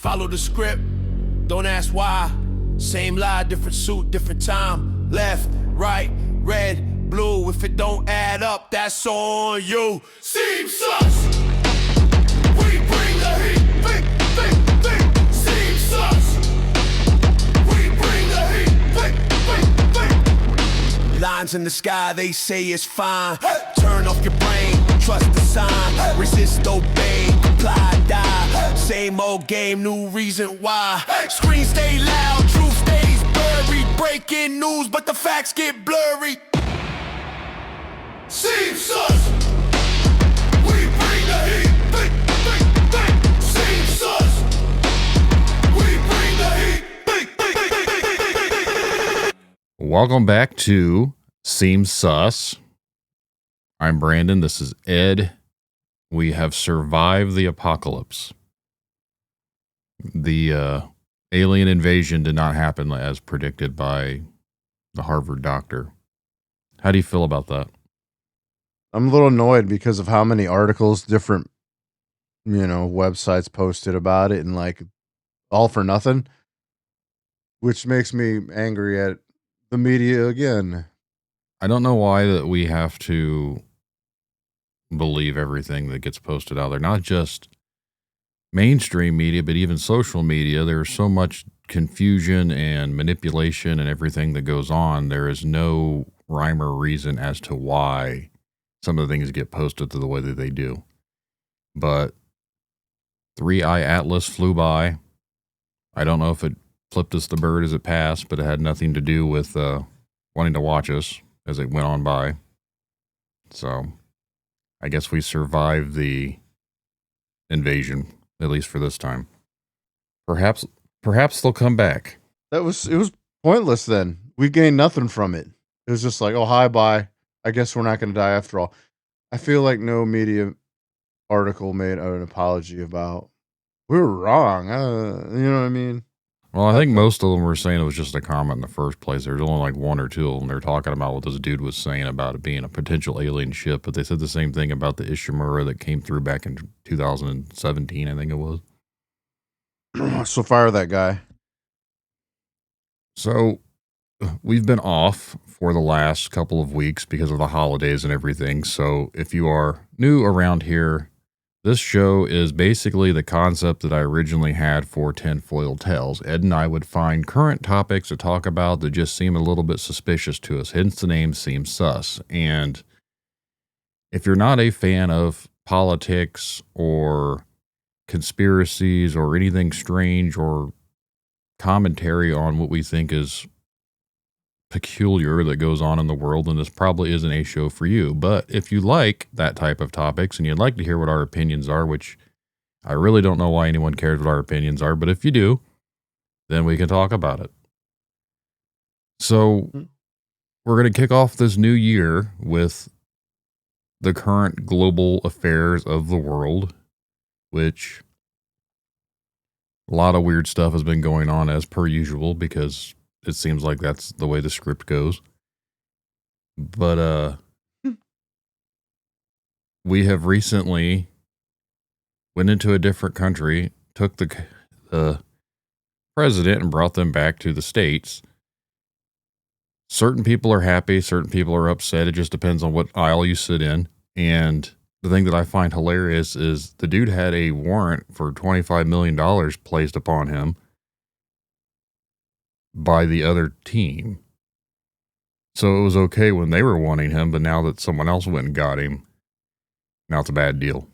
Follow the script, don't ask why. Same lie, different suit, different time. Left, right, red, blue. If it don't add up, that's on you. Seems sus. We bring the heat. Think. Seems sus. We bring the heat. Think. Lines in the sky, they say it's fine. Turn off your brain, trust the sign. Resist, obey, comply, die. Same old game, new reason why. Screens stay loud, truth stays buried. Breaking news, but the facts get blurry. Seems sus. We bring the heat. Think. Seems sus. We bring the heat. Think. Welcome back to Seems Sus. I'm Brandon. This is Ed. We have survived the apocalypse. The alien invasion did not happen as predicted by the Harvard doctor. How do you feel about that? I'm a little annoyed because of how many articles different, websites posted about it and like all for nothing, which makes me angry at the media again. I don't know why that we have to believe everything that gets posted out there, not just mainstream media, but even social media. There's so much confusion and manipulation and everything that goes on. There is no rhyme or reason as to why some of the things get posted the way that they do. But 3-Eye Atlas flew by. I don't know if it flipped us the bird as it passed, but it had nothing to do with wanting to watch us as it went on by. So I guess we survived the invasion, at least for this time. Perhaps they'll come back. It was pointless then. We gained nothing from it. It was just like, oh, hi, bye. I guess we're not going to die after all. I feel like no media article made an apology about, we were wrong. You know what I mean? Well, I think most of them were saying it was just a comment in the first place. There's only like one or two of them. They're talking about what this dude was saying about it being a potential alien ship, but they said the same thing about the Ishimura that came through back in 2017, I think it was. So fire that guy. So we've been off for the last couple of weeks because of the holidays and everything. So if you are new around here, this show is basically the concept that I originally had for Tinfoil Tales. Ed and I would find current topics to talk about that just seem a little bit suspicious to us. Hence the name Seems Sus. And if you're not a fan of politics or conspiracies or anything strange or commentary on what we think is peculiar that goes on in the world, then this probably isn't a show for you. But if you like that type of topics and you'd like to hear what our opinions are, which I really don't know why anyone cares what our opinions are, but if you do, then we can talk about it. So we're going to kick off this new year with the current global affairs of the world, which a lot of weird stuff has been going on as per usual because it seems like that's the way the script goes. But we have recently went into a different country, took the president and brought them back to the States. Certain people are happy, certain people are upset. It just depends on what aisle you sit in. And the thing that I find hilarious is the dude had a warrant for $25 million placed upon him by the other team. So it was okay when they were wanting him, but now that someone else went and got him, now it's a bad deal.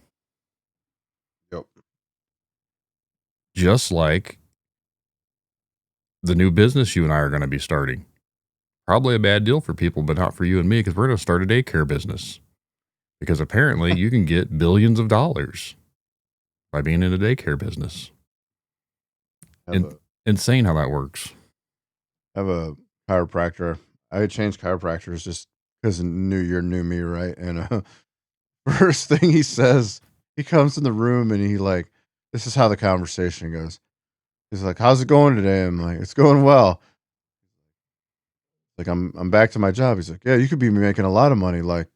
Yep. Just like the new business you and I are going to be starting. Probably a bad deal for people, but not for you and me, because we're going to start a daycare business. Because apparently you can get billions of dollars by being in a daycare business. Insane how that works. I have a chiropractor. I changed chiropractors just because New Year, new me, right? And first thing he says, he comes in the room and this is how the conversation goes. He's like, "How's it going today?" I'm like, "It's going well." Like, I'm back to my job. He's like, "Yeah, you could be making a lot of money. Like,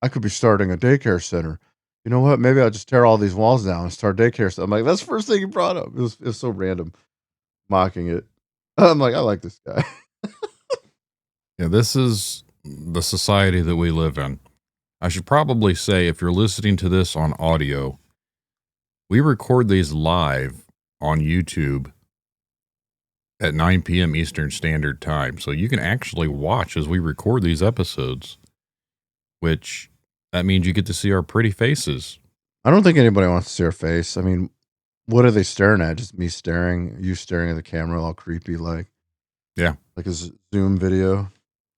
I could be starting a daycare center." you know what? Maybe I'll just tear all these walls down and start daycare. So I'm like, that's the first thing you brought up. It was so random, mocking it. I'm like, I like this guy. Yeah, this is the society that we live in. I should probably say, if you're listening to this on audio, we record these live on YouTube at 9 p.m. Eastern Standard Time. So you can actually watch as we record these episodes, which that means you get to see our pretty faces. I don't think anybody wants to see our face. I mean, what are they staring at? Just me staring, you staring at the camera, all creepy, Yeah. like a Zoom video.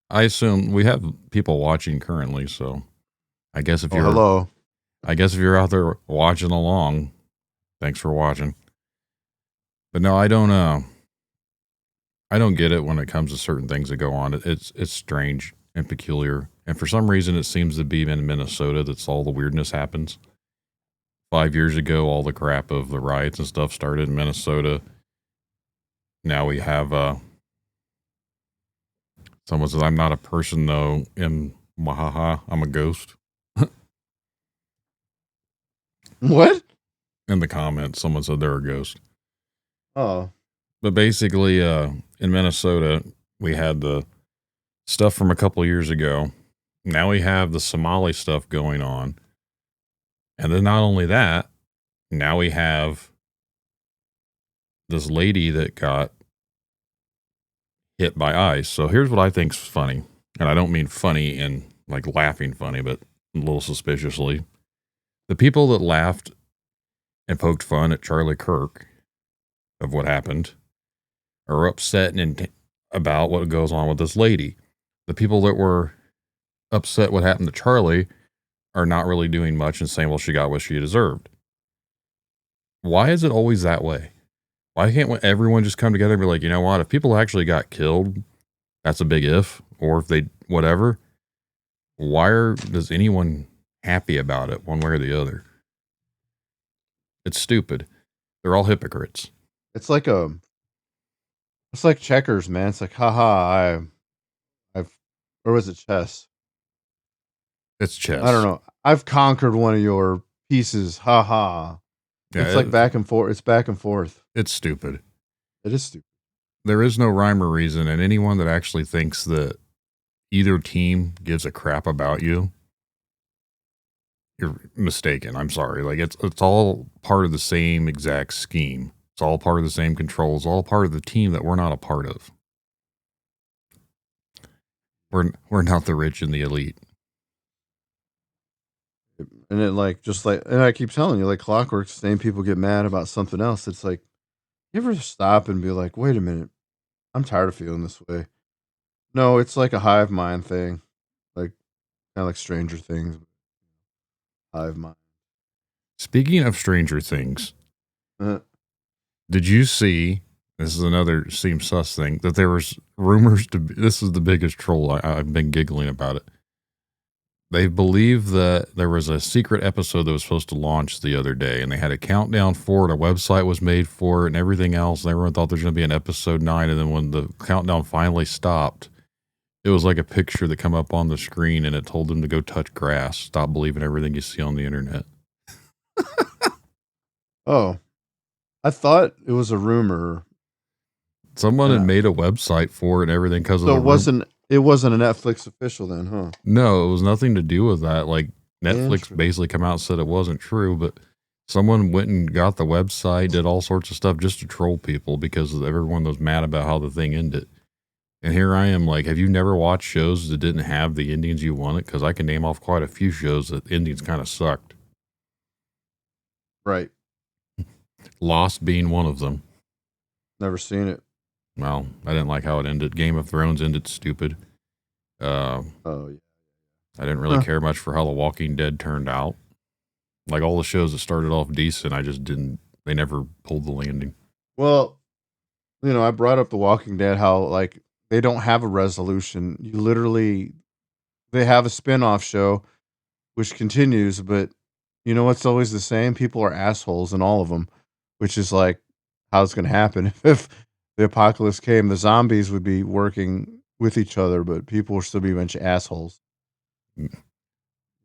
I assume we have people watching currently, so I guess if Oh, you're hello. out there watching along, thanks for watching. But no, I don't get it when it comes to certain things that go on. It's strange and peculiar. And for some reason it seems to be in Minnesota that's all the weirdness happens. 5 years ago all the crap of the riots and stuff started in Minnesota. Now we have someone says, I'm not a person though, and wahaha, I'm a ghost. What? In the comments, someone said they're a ghost. Oh, But basically, in Minnesota, we had the stuff from a couple of years ago. Now we have the Somali stuff going on. And then not only that, now we have this lady that got hit by ice. So here's what I think's funny. And I don't mean funny in like laughing funny, but a little suspiciously. The people that laughed and poked fun at Charlie Kirk of what happened are upset and about what goes on with this lady. The people that were upset what happened to Charlie are not really doing much and saying, well, she got what she deserved. Why is it always that way? Why can't everyone just come together and be like, you know what? If people actually got killed, that's a big if, or if they, whatever, does anyone happy about it one way or the other? It's stupid. They're all hypocrites. it's like checkers, man. It's like, haha, I've, or was it chess? It's I don't chess. know. I've conquered one of your pieces. Haha. Yeah, It's like back and forth. It's back and forth. it's stupid. It is stupid. There is no rhyme or reason, and anyone that actually thinks that either team gives a crap about you, you're mistaken. I'm sorry. Like it's all part of the same exact scheme. It's all part of the same controls, all part of the team that we're not a part of. We're not the rich and the elite. And it and I keep telling you, like clockwork, same people get mad about something else. It's like, you ever stop and be like, wait a minute, I'm tired of feeling this way. No, it's like a hive mind thing, like kind of like Stranger Things, hive mind. Speaking of Stranger Things, Uh, did you see? This is another seem sus thing that there was rumors to. This is the biggest troll. I've been giggling about it. They believe that there was a secret episode that was supposed to launch the other day, and they had a countdown for it. A website was made for it, and everything else. And everyone thought there was going to be an episode 9, and then when the countdown finally stopped, it was like a picture that come up on the screen, and it told them to go touch grass. Stop believing everything you see on the internet. oh, I thought it was a rumor. Someone had Yeah. made a website for it and everything because of So the it wasn't a Netflix official then, huh? No, it was nothing to do with that. Like Netflix Interesting. basically come out and said it wasn't true, but someone went and got the website, did all sorts of stuff just to troll people because everyone was mad about how the thing ended. And here I am like, have you never watched shows that didn't have the endings you wanted? Because I can name off quite a few shows that endings kind of sucked. Right. Lost being one of them. Never seen it. Well, I didn't like how it ended. Game of Thrones ended stupid. Oh yeah. I didn't really Huh. care much for how The Walking Dead turned out. Like all the shows that started off decent, I just didn't. They never pulled the landing. Well, I brought up The Walking Dead, how like they don't have a resolution. They have a spin-off show which continues, but you know what's always the same? People are assholes in all of them, which is like how it's going to happen. If the apocalypse came, the zombies would be working with each other, but people would still be a bunch of assholes. Mm.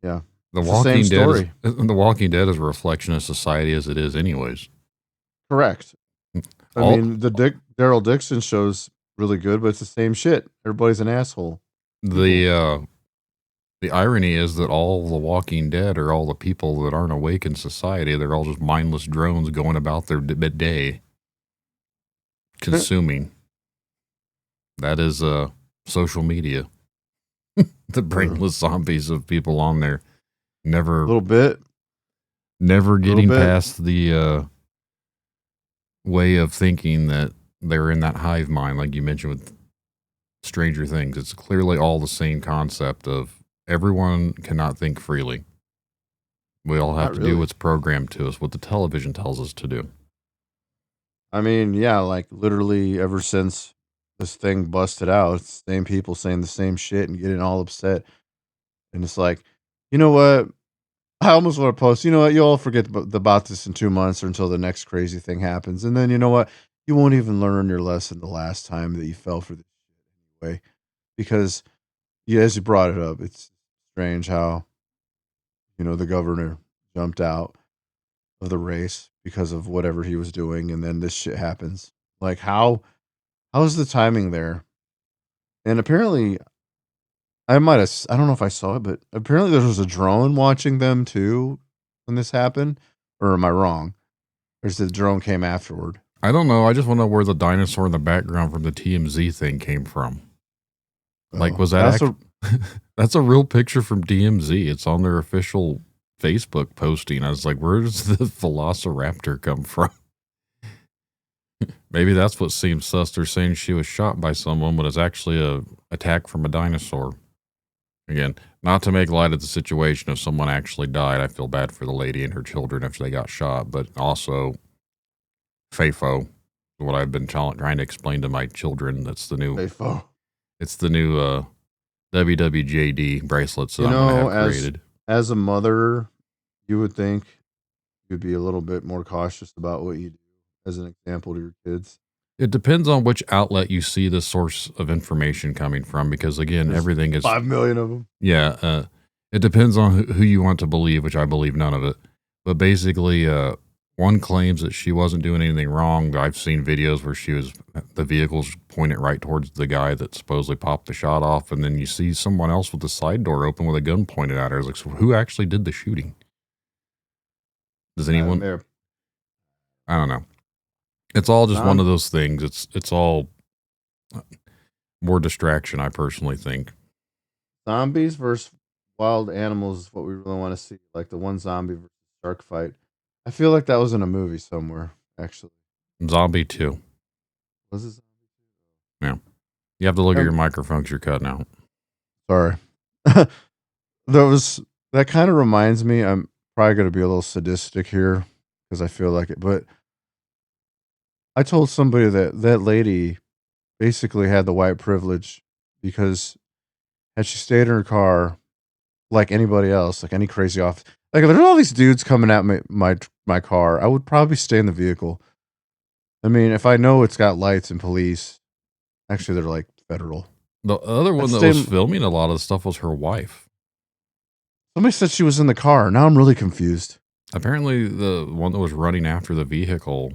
Yeah. The It's the same Walking Dead is story. The Walking Dead is a reflection of society as it is, anyways. Correct. I All mean, the Daryl Dixon show's really good, but it's the same shit. Everybody's an asshole. the irony is that all the Walking Dead are all the people that aren't awake in society. They're all just mindless drones going about their day, consuming. That is social media. The brainless zombies of people on there, A never little bit. getting bit. past the way of thinking that they're in that hive mind, like you mentioned with Stranger Things. It's clearly all the same concept of everyone cannot think freely. We all have Not to really. do what's programmed to us, what the television tells us to do. I mean, yeah, like literally ever since this thing busted out, it's the same people saying the same shit and getting all upset. And it's like, you know what? I almost want to post, you know what? You'll all forget about this in 2 months or until the next crazy thing happens. And then, you know what? You won't even learn your lesson the last time that you fell for this shit anyway. Because, yeah, as you brought it up, it's strange how, the governor jumped out of the race because of whatever he was doing. And then this shit happens. Like, how's the timing there? And apparently, I don't know if I saw it, but apparently there was a drone watching them too when this happened. Or am I wrong? Or is the drone came afterward? I don't know. I just want to know where the dinosaur in the background from the TMZ thing came from. Like, was that that's a real picture from DMZ? It's on their official Facebook posting. I was like, where does the velociraptor come from? Maybe that's what seems sus. They're saying she was shot by someone, but it's actually a attack from a dinosaur. Again, not to make light of the situation if someone actually died. I feel bad for the lady and her children if they got shot, but also FAFO, what I've been trying to explain to my children. That's the new FAFO. It's the new WWJD bracelets that I'm going to have created. As a mother, you would think you'd be a little bit more cautious about what you do as an example to your kids. It depends on which outlet you see the source of information coming from, because again, There's everything is 5 million of them. Yeah, it depends on who you want to believe, which I believe none of it. But basically, one claims that she wasn't doing anything wrong. I've seen videos where the vehicle's pointed right towards the guy that supposedly popped the shot off, and then you see someone else with the side door open with a gun pointed at her. It's like, so who actually did the shooting? Does anyone? I don't know. It's all just one of those things. It's all more distraction, I personally think. Zombies versus wild animals is what we really want to see. Like the one zombie versus shark fight. I feel like that was in a movie somewhere, actually. Zombie 2. Was it? Yeah. You have to look at your microphones. You're cutting out. Sorry. That kind of reminds me, I'm probably going to be a little sadistic here because I feel like it, but I told somebody that lady basically had the white privilege because had she stayed in her car like anybody else, like any crazy off, like if there's all these dudes coming at my car, I would probably stay in the vehicle. I mean, if I know it's got lights and police, actually they're like federal. The other one that was filming a lot of the stuff was her wife. Somebody said she was in the car. Now I'm really confused. Apparently the one that was running after the vehicle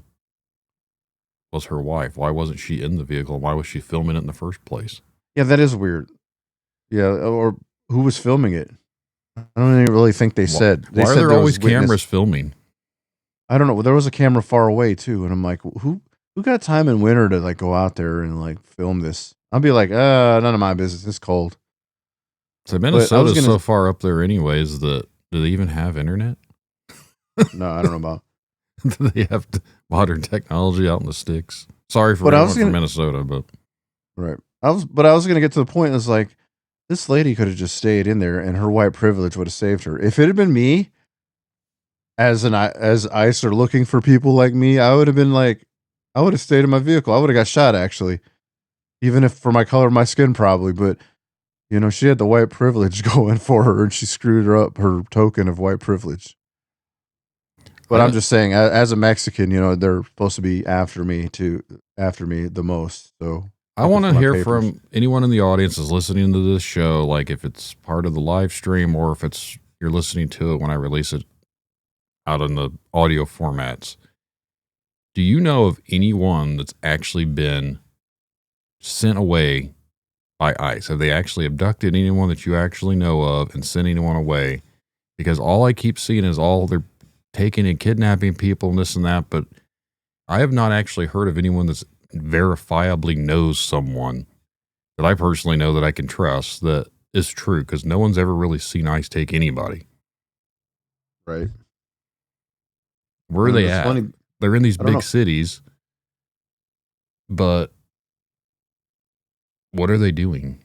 was her wife. Why wasn't she in the vehicle? Why was she filming it in the first place? Yeah, that is weird. Yeah, or who was filming it? I don't even really think they said. Why are there always cameras filming? I don't know. There was a camera far away too, and I'm like, who got time in winter to like go out there and like film this? I'll be like, none of my business. It's cold. So Minnesota's so far up there anyways that do they even have internet? No, I don't know about. Do they have modern technology out in the sticks? Sorry for anyone from Minnesota, but right. I was going to get to the point. It's like this lady could have just stayed in there, and her white privilege would have saved her. If it had been me, as ICE are looking for people like me, I would have been like, I would have stayed in my vehicle. I would have got shot actually, even if for my color of my skin probably. But she had the white privilege going for her, and she screwed her token of white privilege. But I'm just saying, as a Mexican, they're supposed to be after me the most. So I want to hear from anyone in the audience is listening to this show, like if it's part of the live stream or if it's you're listening to it when I release it out in the audio formats. Do you know of anyone that's actually been sent away by ICE? Have they actually abducted anyone that you actually know of and sent anyone away? Because all I keep seeing is all they're taking and kidnapping people and this and that, but I have not actually heard of anyone that's verifiably knows someone that I personally know that I can trust that is true, because no one's ever really seen ICE take anybody. Right. Where are And they it's at? funny. They're in these I don't big know. cities, but what are they doing?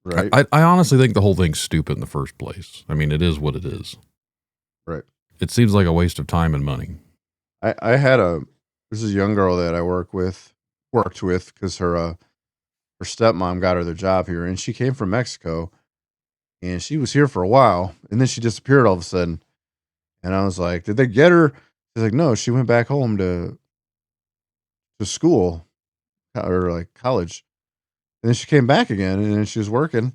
Right. I honestly think the whole thing's stupid in the first place. I mean, it is what it is. Right. It seems like a waste of time and money. I had this is a young girl that I worked with because her stepmom got her the job here, and she came from Mexico, and she was here for a while, and then she disappeared all of a sudden. And I was like, "Did they get her?" She's like, "No, she went back home to school or like college." And then she came back again, and then she was working,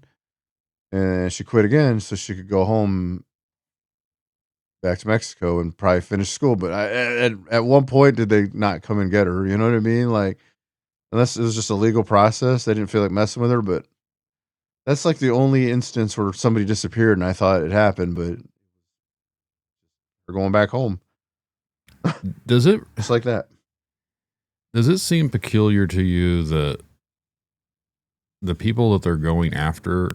and she quit again so she could go home back to Mexico and probably finish school. But at one point, did they not come and get her? You know what I mean? Like, unless it was just a legal process, they didn't feel like messing with her. But that's like the only instance where somebody disappeared, and I thought it happened, but they're going back home Does it just like that. seem peculiar to you that the people that they're going after,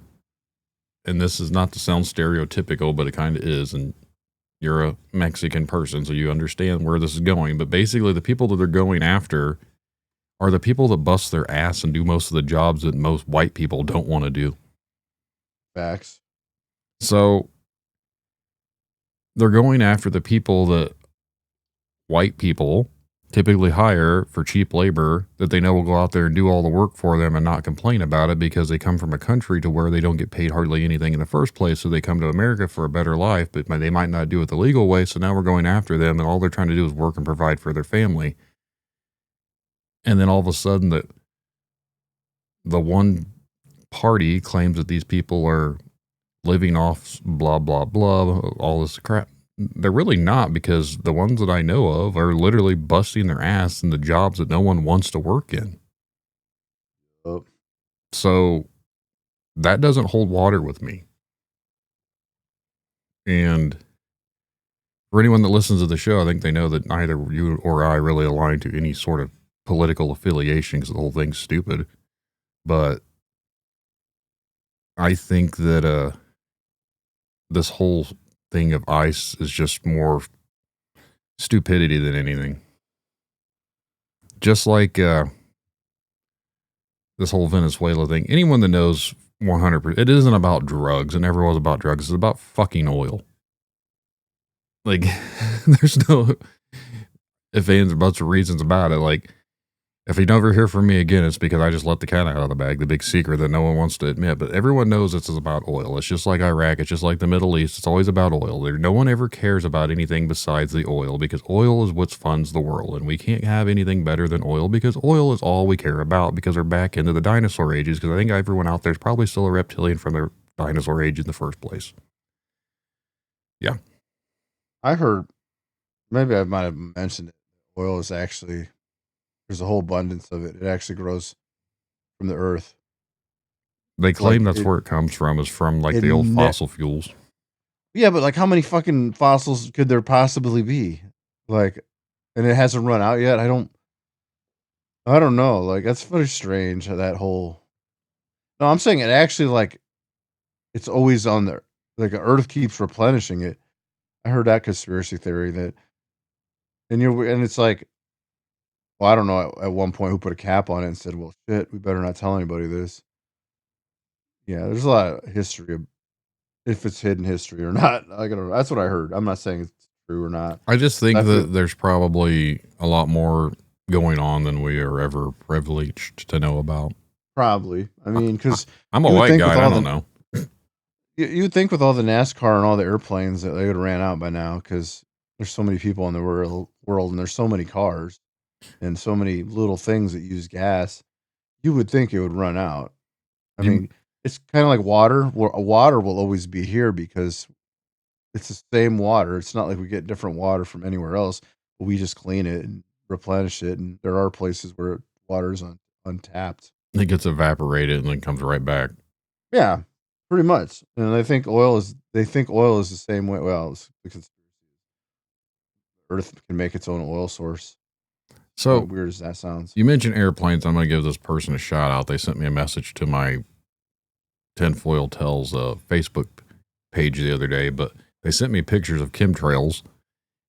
and this is not to sound stereotypical, but it kind of is, and you're a Mexican person, so you understand where this is going, but basically the people that they're going after are the people that bust their ass and do most of the jobs that most white people don't want to do. Facts. So they're going after the people that white people typically hire for cheap labor that they know will go out there and do all the work for them and not complain about it, because they come from a country to where they don't get paid hardly anything in the first place. So they come to America for a better life, but they might not do it the legal way. So now we're going after them, and all they're trying to do is work and provide for their family. And then all of a sudden the one party claims that these people are living off blah, blah, blah, all this crap. They're really not, because the ones that I know of are literally busting their ass in the jobs that no one wants to work in. Oh, So that doesn't hold water with me. And for anyone that listens to the show, I think they know that neither you or I really align to any sort of political affiliation, because the whole thing's stupid. But I think that this whole thing of ICE is just more stupidity than anything. Just like this whole Venezuela thing. Anyone that knows 100%, it isn't about drugs. It never was about drugs. It's about fucking oil. Like, there's no ifs, ands, or buts, or reasons about it. Like, if you never hear from me again, it's because I just let the cat out of the bag, the big secret that no one wants to admit. But everyone knows this is about oil. It's just like Iraq. It's just like the Middle East. It's always about oil. No one ever cares about anything besides the oil, because oil is what funds the world. And we can't have anything better than oil, because oil is all we care about, because we're back into the dinosaur ages. Because I think everyone out there is probably still a reptilian from the dinosaur age in the first place. Yeah. I heard, maybe I might have mentioned it. Oil is actually, there's a whole abundance of it. It actually grows from the earth. They It's like claim that's where it comes from, is from like it the old ne- fossil fuels. yeah, but like how many fucking fossils could there possibly be? Like, and it hasn't run out yet. I don't know. Like, that's very strange. That whole, no, I'm saying it actually, like, it's always on there. Like, Earth keeps replenishing it. I heard that conspiracy theory that, and it's like, well, I don't know at one point who put a cap on it and said, well, shit, we better not tell anybody this. Yeah, there's a lot of history of if it's hidden history or not. Like, I don't know. That's what I heard. I'm not saying it's true or not. I just think I feel that there's probably a lot more going on than we are ever privileged to know about. probably. I mean, because I'm a you would white think guy, with and I all don't the know. you would think with all the NASCAR and all the airplanes that they would have ran out by now because there's so many people in the world and there's so many cars and so many little things that use gas. You would think it would run out. I You, mean, it's kind of like water. Water will always be here because it's the same water. It's not like we get different water from anywhere else. We just clean it and replenish it, and there are places where water is untapped. It gets evaporated and then comes right back. Yeah, pretty much. And they think oil is the same way. Well, it's because Earth can make its own oil source. How So weird as that sounds. you mentioned airplanes. I'm going to give this person a shout out. They sent me a message to my Tinfoil Tells Facebook page the other day, but they sent me pictures of chemtrails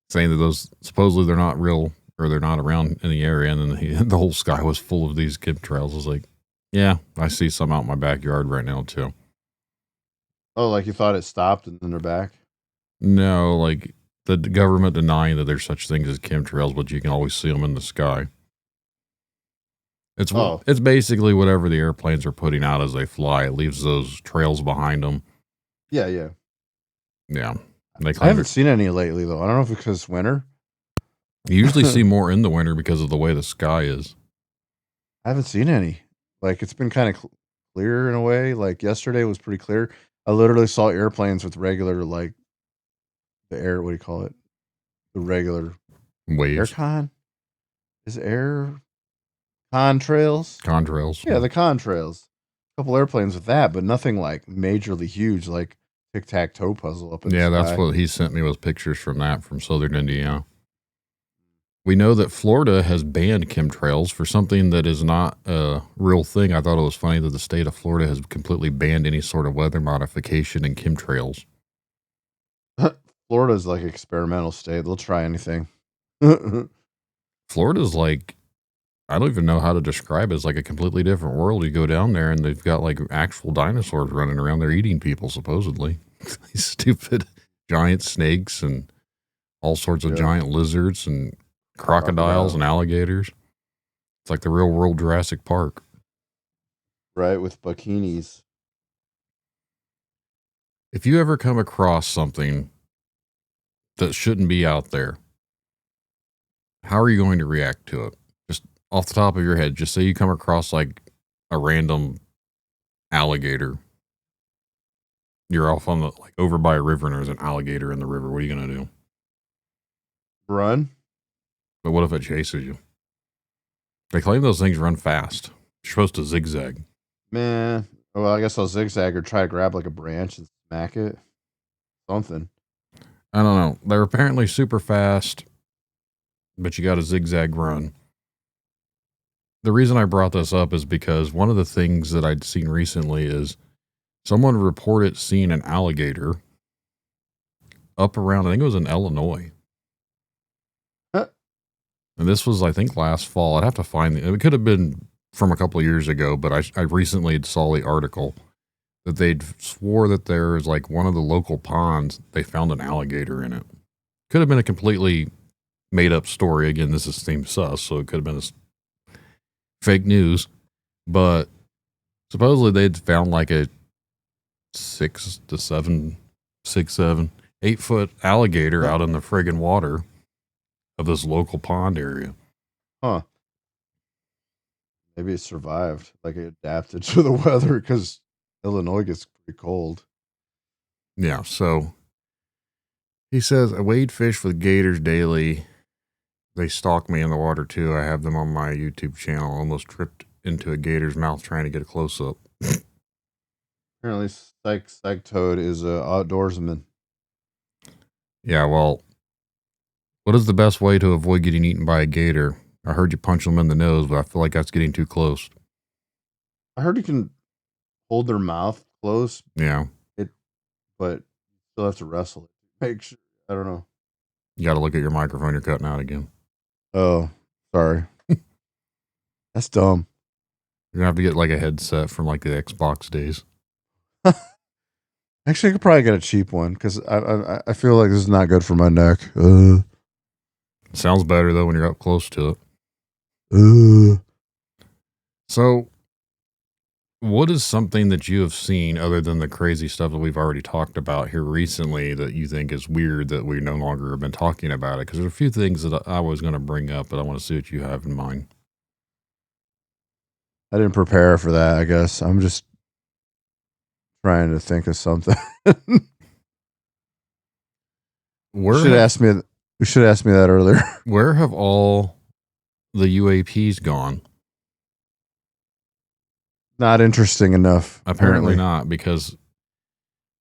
saying that those supposedly they're not real or they're not around in the area. And then the whole sky was full of these chemtrails. I was like, yeah, I see some out in my backyard right now too. Oh, like you thought it stopped and then they're back? No, like the government denying that there's such things as chemtrails, but you can always see them in the sky. Oh, It's basically whatever the airplanes are putting out as they fly. It leaves those trails behind them. yeah, yeah. Yeah, they I claim haven't seen any lately though. I don't know if it's because it's winter. you usually see more in the winter because of the way the sky is. I haven't seen any. Like it's been kind of clear in a way. Like yesterday was pretty clear. I literally saw airplanes with regular like the air. What do you call it? The regular Waves, aircon. Is it air contrails? contrails. Yeah, the contrails. A couple airplanes with that, but nothing like majorly huge like tic tac toe puzzle up in the Yeah, sky. that's what he sent me was pictures from that from southern Indiana. We know that Florida has banned chemtrails for something that is not a real thing. I thought it was funny that the state of Florida has completely banned any sort of weather modification and chemtrails. Florida's like experimental state. They'll try anything. Florida's like, I don't even know how to describe it. It's like a completely different world. You go down there and they've got like actual dinosaurs running around. They're eating people, supposedly. These stupid giant snakes and all sorts of Yeah. giant lizards and crocodiles and alligators. It's like the real world Jurassic Park. Right, with bikinis. If you ever come across something that shouldn't be out there, how are you going to react to it? Just off the top of your head, just say you come across like a random alligator. You're off on the like over by a river and there's an alligator in the river. What are you going to do? Run? But what if it chases you? They claim those things run fast. You're supposed to zigzag. Man. Well, I guess I'll zigzag or try to grab like a branch and smack it. Something. I don't know. They're apparently super fast, but you got to zigzag run. The reason I brought this up is because one of the things that I'd seen recently is someone reported seeing an alligator up around, I think it was in Illinois. And this was, I think, last fall. I'd have to find it. Could have been from a couple of years ago, but I recently saw the article that they'd swore that there's like one of the local ponds, they found an alligator in it. Could have been a completely made up story. Again, this seems sus, so it could have been fake news. But supposedly they'd found like a 6 to 7, 6, 7, 8-foot alligator out in the friggin' water of this local pond area. Huh. Maybe it survived. Like it adapted to the weather because Illinois gets pretty cold. Yeah, so he says, I wade fish with gators daily. They stalk me in the water too. I have them on my YouTube channel. Almost tripped into a gator's mouth trying to get a close up. Apparently, Psych Toad is a outdoorsman. Yeah, well, what is the best way to avoid getting eaten by a gator? I heard you punch them in the nose, but I feel like that's getting too close. I heard you can hold their mouth close, Yeah, but you still have to wrestle it. Make sure. I don't know. you got to look at your microphone. You're cutting out again. Oh, sorry. That's dumb. You're going to have to get like a headset from like the Xbox days. Actually, I could probably get a cheap one because I feel like this is not good for my neck. Sounds better though when you're up close to it. So, what is something that you have seen other than the crazy stuff that we've already talked about here recently that you think is weird that we no longer have been talking about it? Because there's a few things that I was going to bring up, but I want to see what you have in mind. I didn't prepare for that, I guess. I'm just trying to think of something. Where should have, ask me. You should ask me that earlier. where have all the UAPs gone? Not interesting enough. Apparently not, because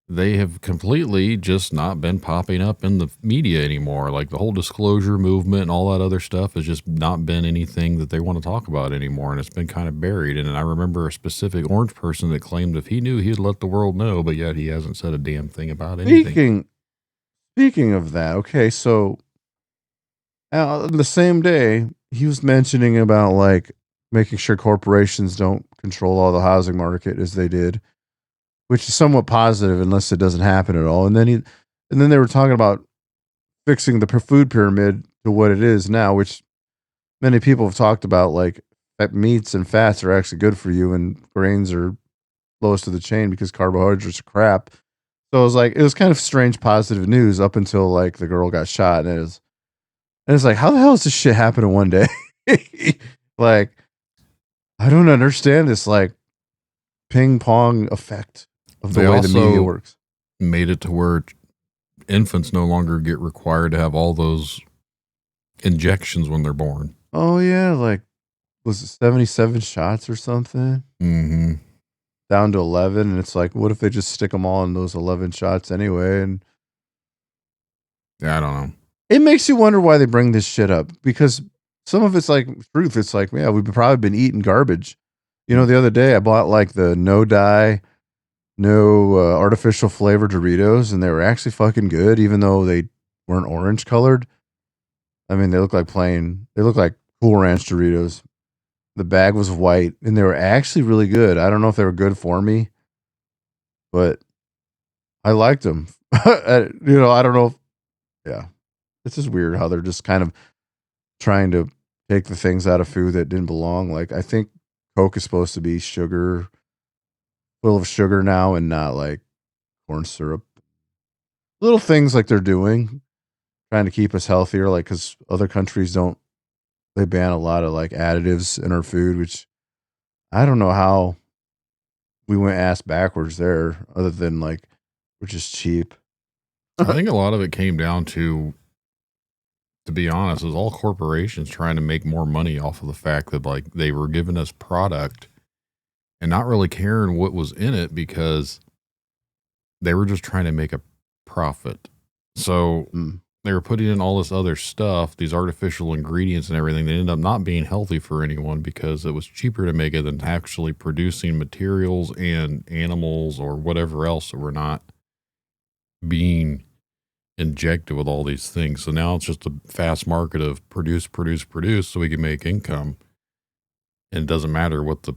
they have completely just not been popping up in the media anymore. Like the whole disclosure movement and all that other stuff has just not been anything that they want to talk about anymore. And it's been kind of buried. And I remember a specific orange person that claimed if he knew, he'd let the world know, but yet he hasn't said a damn thing about anything. Speaking of that, okay, so the same day he was mentioning about like making sure corporations don't control all the housing market as they did, which is somewhat positive unless it doesn't happen at all. And then they were talking about fixing the food pyramid to what it is now, which many people have talked about, like that meats and fats are actually good for you and grains are lowest of the chain because carbohydrates are crap. So it was kind of strange positive news up until like the girl got shot, and it's like, how the hell does this shit happen in one day? Like, I don't understand this like ping pong effect of the They way the media also works. made it to where infants no longer get required to have all those injections when they're born. Oh yeah, like was it 77 shots or something? Mm-hmm. Down to 11, and it's like, what if they just stick them all in those 11 shots anyway? And Yeah, I don't know. it makes you wonder why they bring this shit up, because some of it's like truth. It's like, yeah, we've probably been eating garbage. You know, the other day I bought like the no dye, no artificial flavor Doritos, and they were actually fucking good, even though they weren't orange colored. I mean, they look like Cool Ranch Doritos. The bag was white, and they were actually really good. I don't know if they were good for me, but I liked them. I don't know. Yeah, it's just weird how they're just kind of trying to take the things out of food that didn't belong. Like, I think Coke is supposed to be full of sugar now, and not like corn syrup. Little things like they're doing, trying to keep us healthier. Like, because other countries they ban a lot of like additives in our food, which I don't know how we went ass backwards there, other than like we're just cheap. I think a lot of it came down to be honest, is all corporations trying to make more money off of the fact that like they were giving us product and not really caring what was in it because they were just trying to make a profit. So they were putting in all this other stuff, these artificial ingredients and everything that ended up not being healthy for anyone because it was cheaper to make it than actually producing materials and animals or whatever else that were not being injected with all these things. So now it's just a fast market of produce so we can make income. And it doesn't matter what the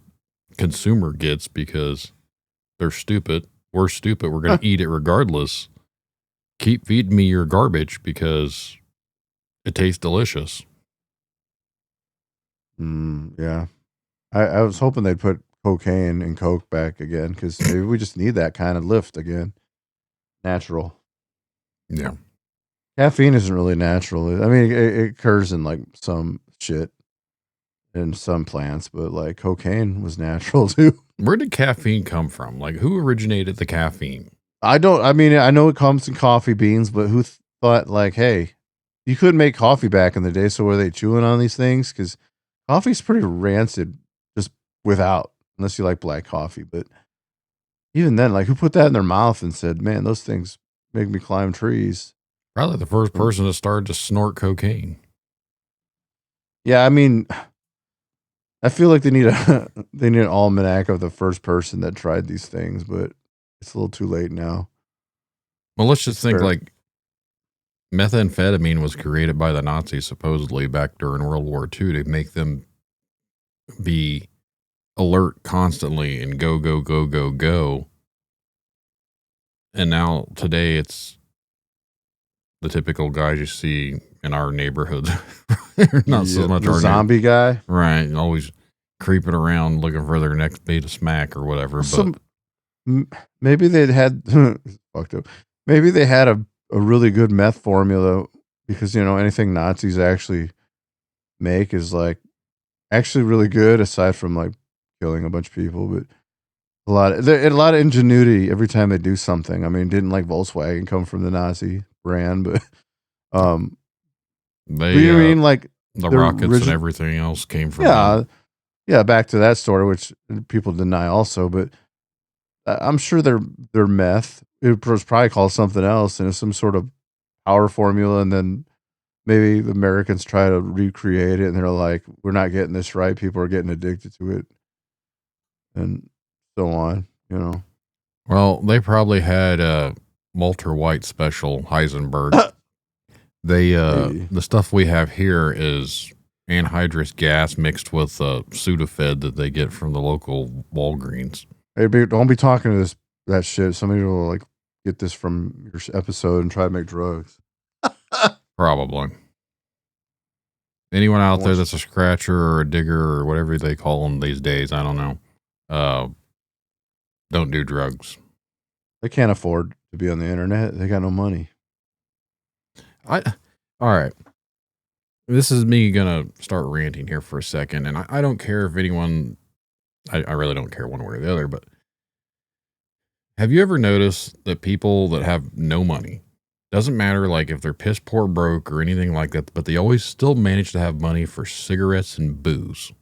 consumer gets because they're stupid. We're stupid. We're going to eat it regardless. Keep feeding me your garbage because it tastes delicious. Yeah. I was hoping they'd put cocaine and Coke back again, because maybe we just need that kind of lift again. Natural. Yeah. Caffeine isn't really natural. I mean, it occurs in like some shit in some plants, but like cocaine was natural too. Where did caffeine come from? Like, who originated the caffeine? I know it comes in coffee beans, but who thought like, hey, you couldn't make coffee back in the day, so were they chewing on these things? Because coffee's pretty rancid just without, unless you like black coffee. But even then, like, who put that in their mouth and said, man, those things make me climb trees? Probably the first person that started to snort cocaine. Yeah, I mean, I feel like they need an almanac of the first person that tried these things, but it's a little too late now. Well, let's just think like methamphetamine was created by the Nazis supposedly back during World War II to make them be alert constantly and go, go, go, go, go. And now today it's the typical guys you see in our neighborhoods. Not so much the our zombie guy. Right. Always creeping around looking for their next bait of smack or whatever. But Maybe they'd had fucked up. Maybe they had a really good meth formula, because anything Nazis actually make is like actually really good, aside from like killing a bunch of people. But a lot of ingenuity every time they do something. I mean, didn't like Volkswagen come from the Nazi brand, but um, but They you know what I mean? Like the the rockets and original, everything else came from yeah, them. yeah. Back to that story, which people deny also, but I'm sure their meth it was probably called something else, and it's some sort of power formula, and then maybe the Americans try to recreate it, and they're like, "We're not getting this right. People are getting addicted to it," and so on. You know. Well, they probably had Walter White special Heisenberg. They Maybe. the stuff we have here is anhydrous gas mixed with Sudafed that they get from the local Walgreens. Hey, don't be talking to that shit. Somebody will like get this from your episode and try to make drugs. Probably. Anyone I out there want that's a scratcher or a digger or whatever they call them these days, I don't know. Uh, don't do drugs. they can't afford to be on the internet. They got no money. I all right. This is me gonna start ranting here for a second, and I don't care if anyone. I really don't care one way or the other, but have you ever noticed that people that have no money, doesn't matter like if they're piss poor broke or anything like that, but they always still manage to have money for cigarettes and booze?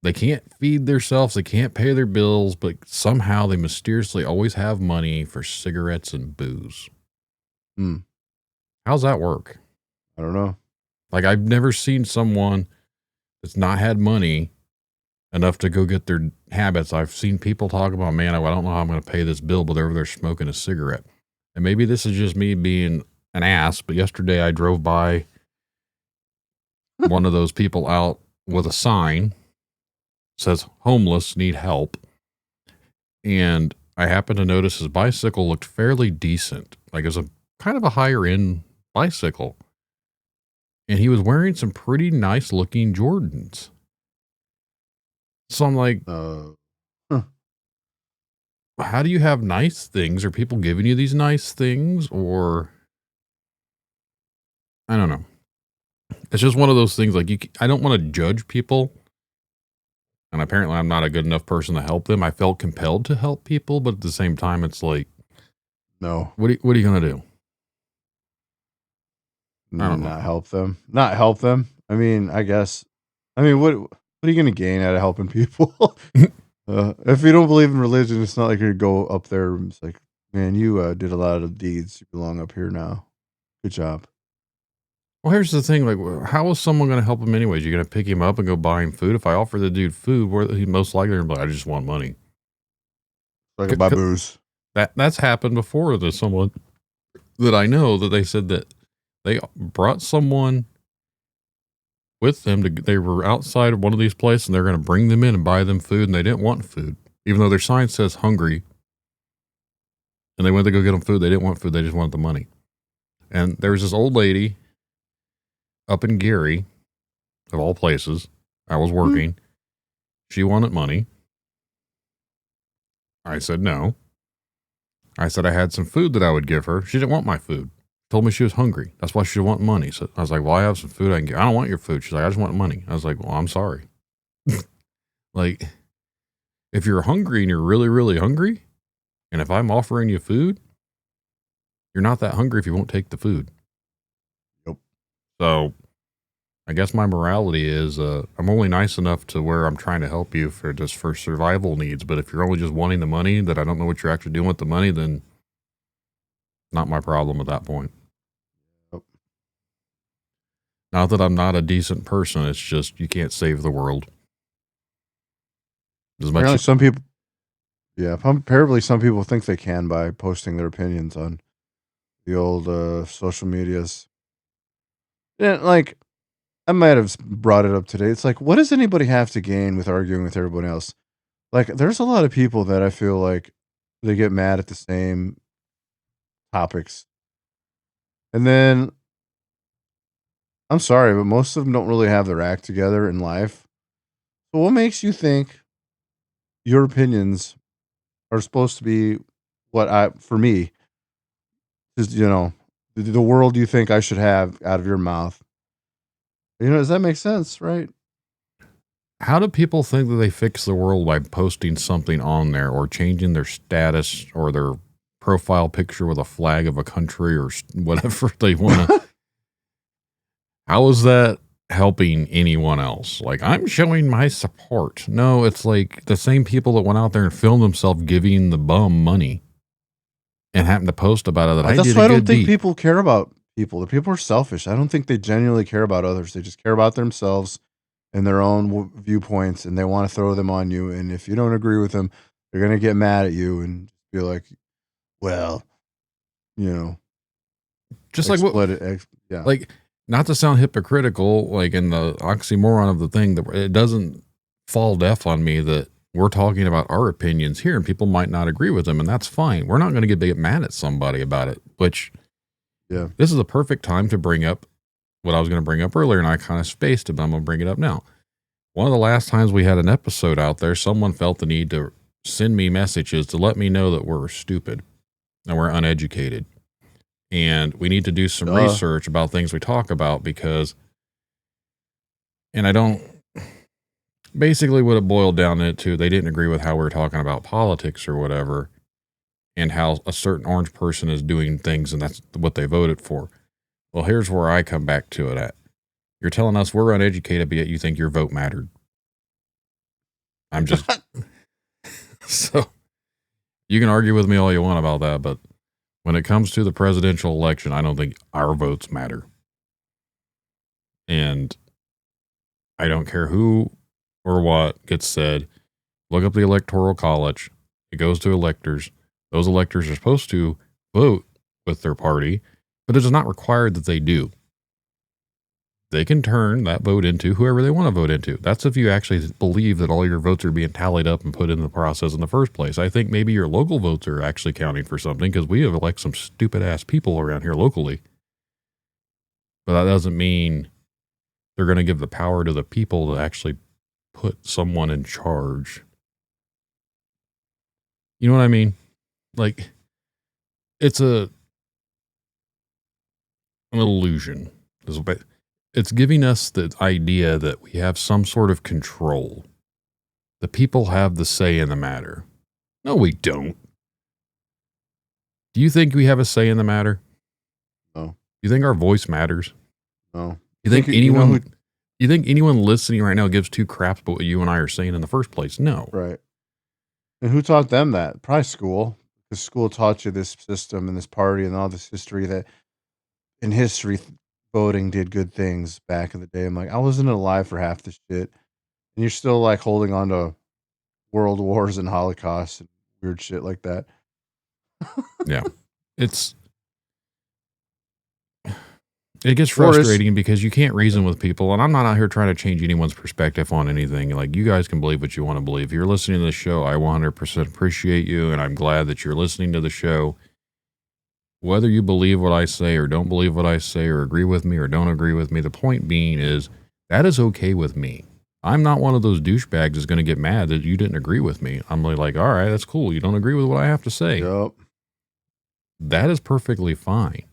They can't feed themselves, they can't pay their bills, but somehow they mysteriously always have money for cigarettes and booze. Hmm. How's that work? I don't know. Like, I've never seen someone that's not had money enough to go get their habits. I've seen people talk about, man, I don't know how I'm going to pay this bill, but they're over there smoking a cigarette. And maybe this is just me being an ass, but yesterday I drove by one of those people out with a sign says homeless need help. And I happened to notice his bicycle looked fairly decent. Like it was a kind of a higher end bicycle. And he was wearing some pretty nice looking Jordans. So I'm like, Uh, huh. how do you have nice things? Are people giving you these nice things? Or I don't know. It's just one of those things like I don't want to judge people. And apparently I'm not a good enough person to help them. I felt compelled to help people, but at the same time, it's like, No, what are you going to do? I don't know. not help them. Not help them. I mean, I guess. I mean, what are you going to gain out of helping people? If you don't believe in religion, it's not like you go up there and it's like, man, you did a lot of deeds. You belong up here now. Good job. Well, here's the thing. Like, how is someone going to help him anyways? You're going to pick him up and go buy him food? If I offer the dude food, where he most likely going to be like, I just want money. Like a baboos. That's happened before to someone that I know that they said that they brought someone with them they were outside of one of these places and they're going to bring them in and buy them food and they didn't want food, even though their sign says hungry. And they went to go get them food. They didn't want food. They just wanted the money. And there was this old lady up in Gary, of all places. I was working. She wanted money. I said no. I said I had some food that I would give her. She didn't want my food. Told me she was hungry. That's why she didn't want money. So I was like, well, I have some food I can give. I don't want your food. She's like, I just want money. I was like, well, I'm sorry. Like, if you're hungry and you're really, really hungry, and if I'm offering you food, you're not that hungry if you won't take the food. Nope. So I guess my morality is I'm only nice enough to where I'm trying to help you for just for survival needs. But if you're only just wanting the money that I don't know what you're actually doing with the money, then not my problem at that point. Nope. Not that I'm not a decent person. It's just you can't save the world. As much Apparently, some people. Yeah, apparently some people think they can by posting their opinions on the old social medias. And like, I might have brought it up today. It's like, what does anybody have to gain with arguing with everyone else? Like, there's a lot of people that I feel like they get mad at the same topics. And then, I'm sorry, but most of them don't really have their act together in life. So, what makes you think your opinions are supposed to be for me, is, the world you think I should have out of your mouth? Does that make sense, right? How do people think that they fix the world by posting something on there or changing their status or their profile picture with a flag of a country or whatever they want to? How is that helping anyone else? Like, I'm showing my support. No, it's like the same people that went out there and filmed themselves giving the bum money and happened to post about it that I That's did why a I don't good think deed. people care about people. The people are selfish. I don't think they genuinely care about others. They just care about themselves and their own viewpoints, and they want to throw them on you. And if you don't agree with them, they're gonna get mad at you and be like, "Well, you know, Just like what, exploit it." Yeah, like, not to sound hypocritical, like in the oxymoron of the thing, that it doesn't fall deaf on me that we're talking about our opinions here and people might not agree with them, and that's fine. We're not going to get mad at somebody about it, which yeah. this is a perfect time to bring up what I was going to bring up earlier, and I kind of spaced it, but I'm going to bring it up now. One of the last times we had an episode out there, someone felt the need to send me messages to let me know that we're stupid and we're uneducated. And we need to do some Duh. research about things we talk about because, and I don't, basically what it boiled down to, they didn't agree with how we were talking about politics or whatever and how a certain orange person is doing things and that's what they voted for. Well, here's where I come back to it at. You're telling us we're uneducated, but yet you think your vote mattered. I'm just, so you can argue with me all you want about that, but when it comes to the presidential election, I don't think our votes matter. And I don't care who or what gets said. Look up the Electoral College. It goes to electors. Those electors are supposed to vote with their party, but it is not required that they do. They can turn that vote into whoever they want to vote into. That's if you actually believe that all your votes are being tallied up and put in the process in the first place. I think maybe your local votes are actually counting for something because we have elected some stupid ass people around here locally. But that doesn't mean they're going to give the power to the people to actually put someone in charge. You know what I mean? Like, it's an illusion. It's giving us the idea that we have some sort of control. The people have the say in the matter. No, we don't. Do you think we have a say in the matter? No, Do you think our voice matters? no. You think You know anyone? You think anyone listening right now gives two craps about what you and I are saying in the first place? No. right? And who taught them that? Probably school. Because school taught you this system and this party and all this history that in history voting did good things back in the day. I'm like, I wasn't alive for half this shit. And you're still like holding on to world wars and Holocaust and weird shit like that. Yeah. It's It gets Or is frustrating because you can't reason with people, and I'm not out here trying to change anyone's perspective on anything. Like, you guys can believe what you want to believe. If you're listening to the show, I 100% appreciate you, and I'm glad that you're listening to the show. Whether you believe what I say or don't believe what I say or agree with me or don't agree with me, the point being is that is okay with me. I'm not one of those douchebags that's going to get mad that you didn't agree with me. I'm really like, all right, that's cool. You don't agree with what I have to say. Yup. That is perfectly fine.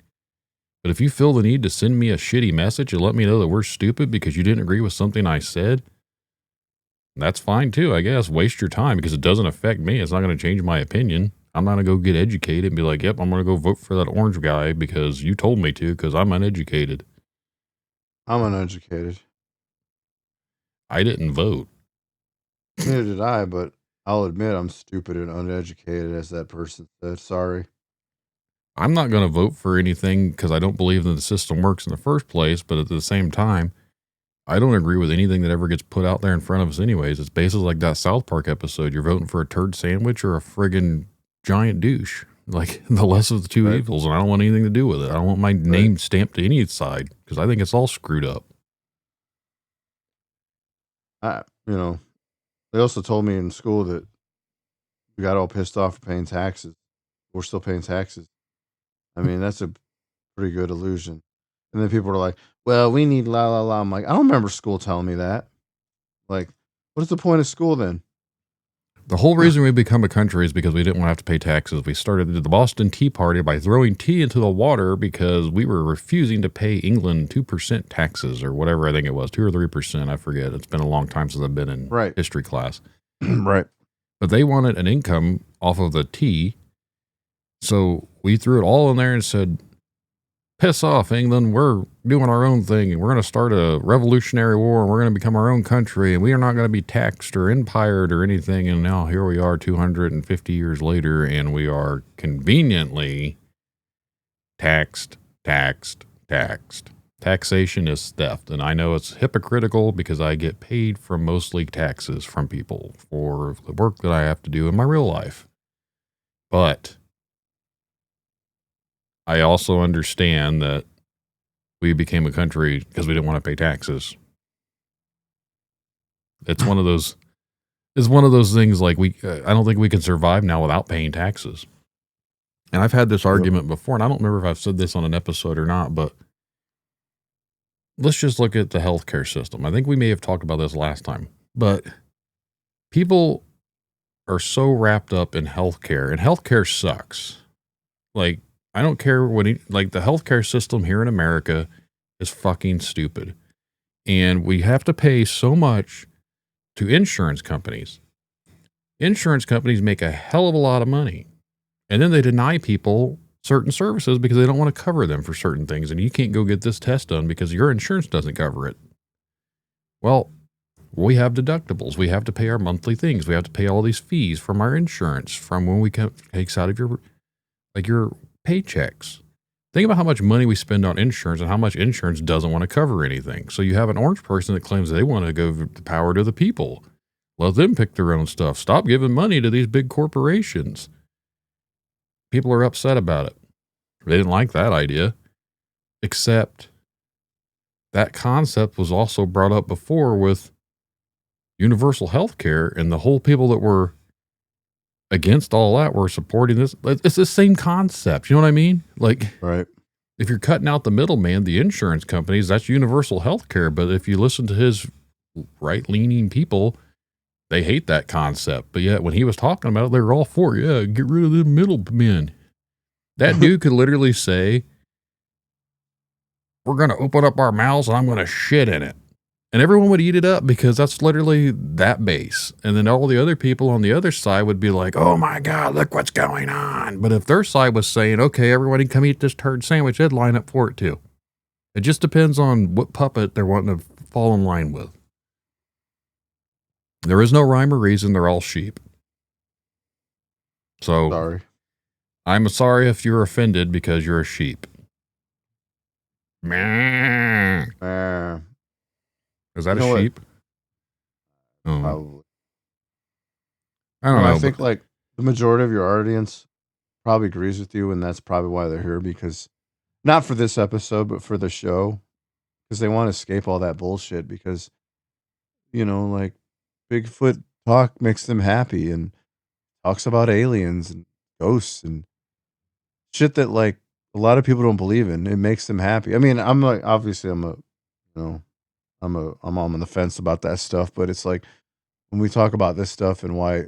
But if you feel the need to send me a shitty message and let me know that we're stupid because you didn't agree with something I said, that's fine too, I guess. Waste your time because it doesn't affect me. It's not going to change my opinion. I'm not going to go get educated and be like, yep, I'm going to go vote for that orange guy because you told me to because I'm uneducated. I'm uneducated. I didn't vote. Neither did I, but I'll admit I'm stupid and uneducated, as that person said. Sorry. I'm not going to vote for anything because I don't believe that the system works in the first place. But at the same time, I don't agree with anything that ever gets put out there in front of us anyways. It's basically like that South Park episode. You're voting for a turd sandwich or a friggin' giant douche. Like, the less of the two Right. evils, and I don't want anything to do with it. I don't want my Right. name stamped to any side because I think it's all screwed up. They also told me in school that we got all pissed off for paying taxes. We're still paying taxes. I mean, that's a pretty good illusion. And then people are like, well, we need la la la. I'm like, I don't remember school telling me that. Like, what's the point of school then? The whole reason we become a country is because we didn't want to have to pay taxes. We started the Boston Tea Party by throwing tea into the water because we were refusing to pay England 2% taxes or whatever I think it was, 2 or 3%. I forget. It's been a long time since I've been in history class. Right. But they wanted an income off of the tea. So we threw it all in there and said, piss off, England. We're doing our own thing, and we're going to start a revolutionary war, and we're going to become our own country, and we are not going to be taxed or empired or anything. And now here we are 250 years later, and we are conveniently taxed. Taxation is theft, and I know it's hypocritical because I get paid from mostly taxes from people for the work that I have to do in my real life. But I also understand that we became a country because we didn't want to pay taxes. It's one of those things like I don't think we can survive now without paying taxes. And I've had this argument before, and I don't remember if I've said this on an episode or not, but let's just look at the healthcare system. I think we may have talked about this last time, but people are so wrapped up in healthcare, and healthcare sucks. Like, I don't care the healthcare system here in America is fucking stupid. And we have to pay so much to insurance companies. Insurance companies make a hell of a lot of money. And then they deny people certain services because they don't want to cover them for certain things. And you can't go get this test done because your insurance doesn't cover it. Well, we have deductibles. We have to pay our monthly things. We have to pay all these fees from our insurance from when we takes out of your paychecks. Think about how much money we spend on insurance and how much insurance doesn't want to cover anything. So you have an orange person that claims they want to give the power to the people. Let them pick their own stuff. Stop giving money to these big corporations. People are upset about it. They didn't like that idea, except that concept was also brought up before with universal health care, and the whole people that were against all that were supporting this. It's the same concept. You know what I mean? Like, Right. if you're cutting out the middleman, the insurance companies, that's universal health care. But if you listen to his right-leaning people, they hate that concept. But yet when he was talking about it, they were all for, yeah, get rid of the middlemen. That dude could literally say, we're going to open up our mouths and I'm going to shit in it. And everyone would eat it up because that's literally that base. And then all the other people on the other side would be like, oh my God, look what's going on. But if their side was saying, okay, everybody come eat this turd sandwich, they'd line up for it too. It just depends on what puppet they're wanting to fall in line with. There is no rhyme or reason. They're all sheep. So Sorry. I'm sorry if you're offended because you're a sheep. Meh. Is that a sheep? Oh. Probably. I don't know. I think like the majority of your audience probably agrees with you, and that's probably why they're here, because not for this episode, but for the show, because they want to escape all that bullshit, because, like Bigfoot talk makes them happy and talks about aliens and ghosts and shit that like a lot of people don't believe in. It makes them happy. I mean, I'm like, obviously I'm on the fence about that stuff, but it's like when we talk about this stuff and why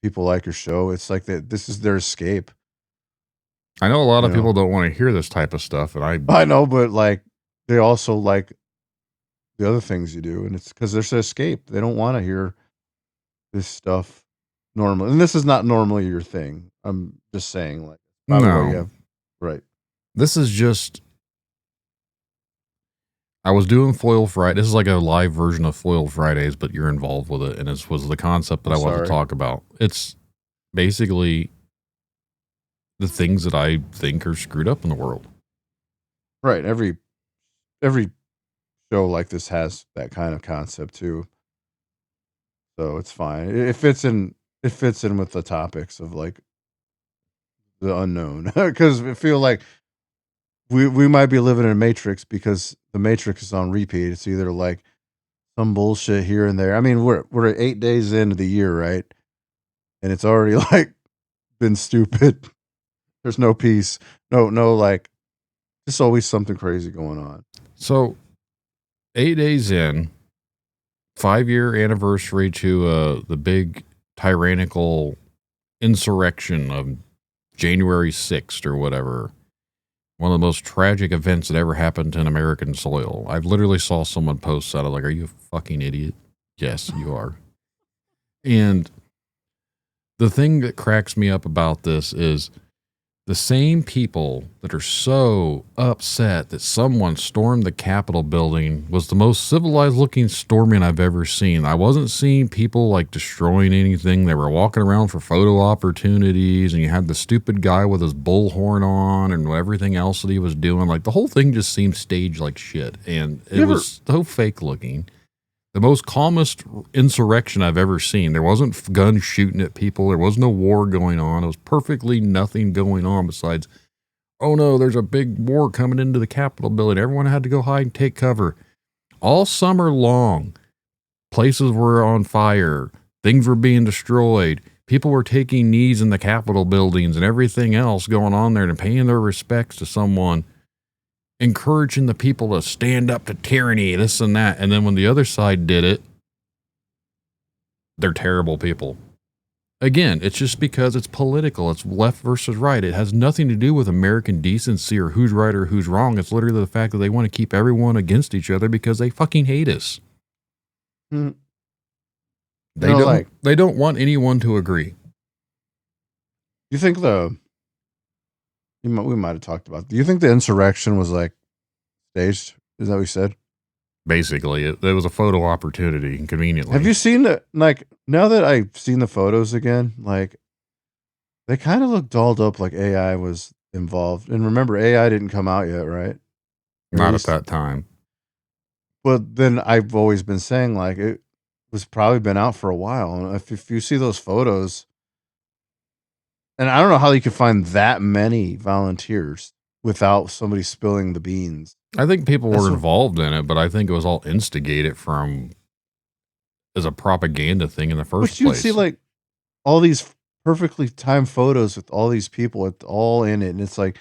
people like your show, it's like that this is their escape. I know a lot of people don't want to hear this type of stuff, and I know, but like they also like the other things you do, and it's because there's an escape. They don't want to hear this stuff normally, and this is not normally your thing. I'm just saying, like, probably why you have, right? This is just. I was doing Foil Friday. This is like a live version of Foil Fridays, but you're involved with it, and this was the concept that I wanted to talk about. It's basically the things that I think are screwed up in the world. Right. Every show like this has that kind of concept too, so it's fine. It fits in. It fits in with the topics of like the unknown, because I feel like we might be living in a matrix because the matrix is on repeat. It's either like some bullshit here and there. I mean, we're 8 days into the year, right? And it's already like been stupid. There's no peace. No, like there's always something crazy going on. So 8 days in, 5-year anniversary to the big tyrannical insurrection of January 6th or whatever. One of the most tragic events that ever happened in American soil. I literally saw someone post that. I was like, are you a fucking idiot? Yes, you are. And the thing that cracks me up about this is the same people that are so upset that someone stormed the Capitol building was the most civilized looking storming I've ever seen. I wasn't seeing people like destroying anything. They were walking around for photo opportunities, and you had the stupid guy with his bullhorn on and everything else that he was doing. Like the whole thing just seemed staged like shit, and it was so fake looking. The most calmest insurrection I've ever seen. There wasn't guns shooting at people. There was no war going on. It was perfectly nothing going on besides, oh no, there's a big war coming into the Capitol building. Everyone had to go hide and take cover. All summer long, places were on fire. Things were being destroyed. People were taking knees in the Capitol buildings and everything else going on there and paying their respects to someone, encouraging the people to stand up to tyranny, this and that. And then when the other side did it, they're terrible people. Again, it's just because it's political. It's left versus right. It has nothing to do with American decency or who's right or who's wrong. It's literally the fact that they want to keep everyone against each other because they fucking hate us. Hmm. They don't want anyone to agree. You think we might have talked about. Do you think the insurrection was like staged? Is that what you said? Basically, it was a photo opportunity, conveniently. Have you seen the now that I've seen the photos again? Like they kind of look dolled up, like AI was involved. And remember, AI didn't come out yet, right? Not at that time. But then I've always been saying like it was probably been out for a while. And if you see those photos, and I don't know how you could find that many volunteers without somebody spilling the beans. I think people were involved in it, but I think it was all instigated as a propaganda thing in the first place. But you see like all these perfectly timed photos with all these people all in it. And it's like,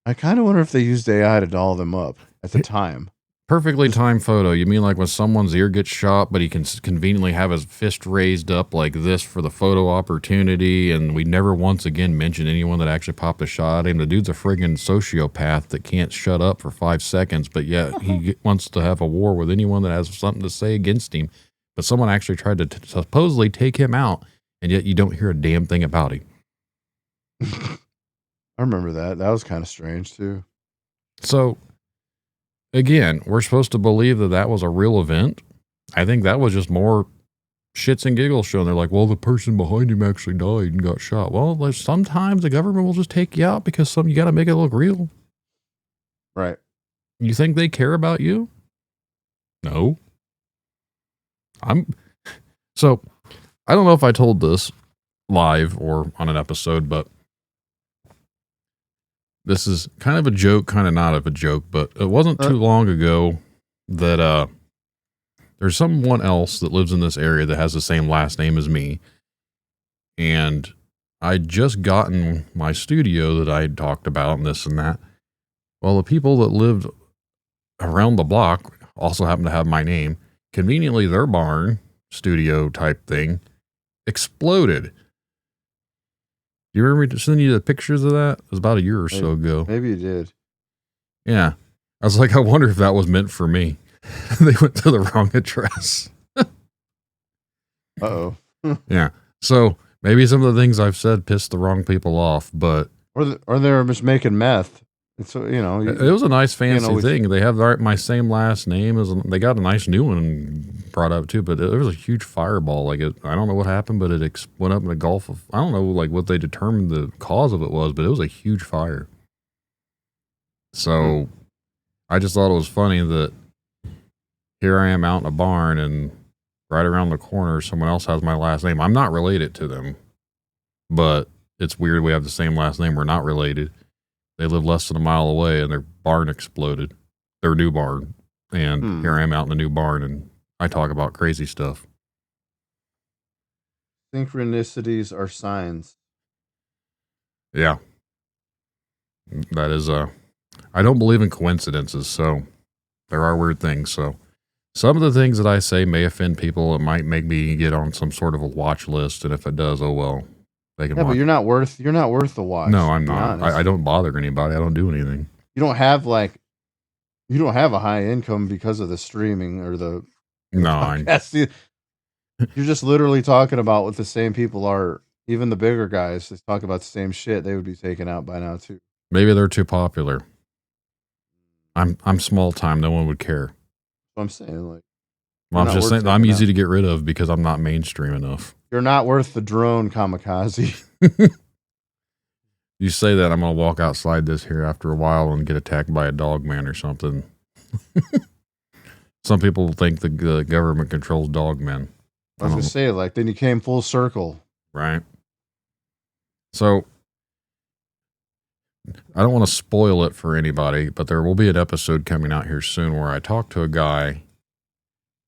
I kind of wonder if they used AI to doll them up at the time. Perfectly timed photo. You mean like when someone's ear gets shot, but he can conveniently have his fist raised up like this for the photo opportunity, and we never once again mention anyone that actually popped a shot at him. The dude's a friggin' sociopath that can't shut up for 5 seconds, but yet he wants to have a war with anyone that has something to say against him. But someone actually tried to supposedly take him out, and yet you don't hear a damn thing about him. I remember that. That was kind of strange too. So, again, we're supposed to believe that that was a real event. I think that was just more shits and giggles shown. They're like, well, the person behind him actually died and got shot. Well, like, sometimes the government will just take you out because you got to make it look real. Right. You think they care about you? No. So, I don't know if I told this live or on an episode, but this is kind of a joke, kind of not of a joke, but it wasn't too long ago that there's someone else that lives in this area that has the same last name as me. And I'd just gotten my studio that I had talked about and this and that. Well, the people that lived around the block also happened to have my name. Conveniently, their barn studio type thing exploded. Do you remember me sending you the pictures of that? It was about a year or so ago. Maybe you did. Yeah. I was like, I wonder if that was meant for me. They went to the wrong address. Uh-oh. Yeah. So maybe some of the things I've said pissed the wrong people off, but... Or they're just making meth. It's, it was a nice fancy thing. They have my same last name. They got a nice new one brought up too, but there was a huge fireball. Like I don't know what happened, but it went up in a gulf of, I don't know like what they determined the cause of it was, but it was a huge fire. So I just thought it was funny that here I am out in a barn and right around the corner, someone else has my last name. I'm not related to them, but it's weird. We have the same last name. We're not related. They live less than a mile away and their barn exploded, their new barn. And here I am out in the new barn and I talk about crazy stuff. Synchronicities are signs. Yeah. That is, I don't believe in coincidences, so there are weird things. So Some of the things that I say may offend people. It might make me get on some sort of a watch list, and if it does, oh well. They can Yeah, but watch. you're not worth the watch. No, To I'm be not. honest, I don't bother anybody. I don't do anything. you don't have a high income because of the streaming or the No, podcast. You're just literally talking about what the same people are. Even the bigger guys, they talk about the same shit. They would be taken out by now too. maybe they're too popular. I'm small time. No one would care. So I'm saying, like, Well, I'm not just worth saying I'm taking easy out. to get rid of because I'm not mainstream enough. You're not worth the drone, kamikaze. You say that, I'm gonna walk outside this here after a while and get attacked by a dog man or something. Some people think the government controls dog men. I was gonna say, like, then you came full circle. Right. So I don't want to spoil it for anybody, but there will be an episode coming out here soon where I talk to a guy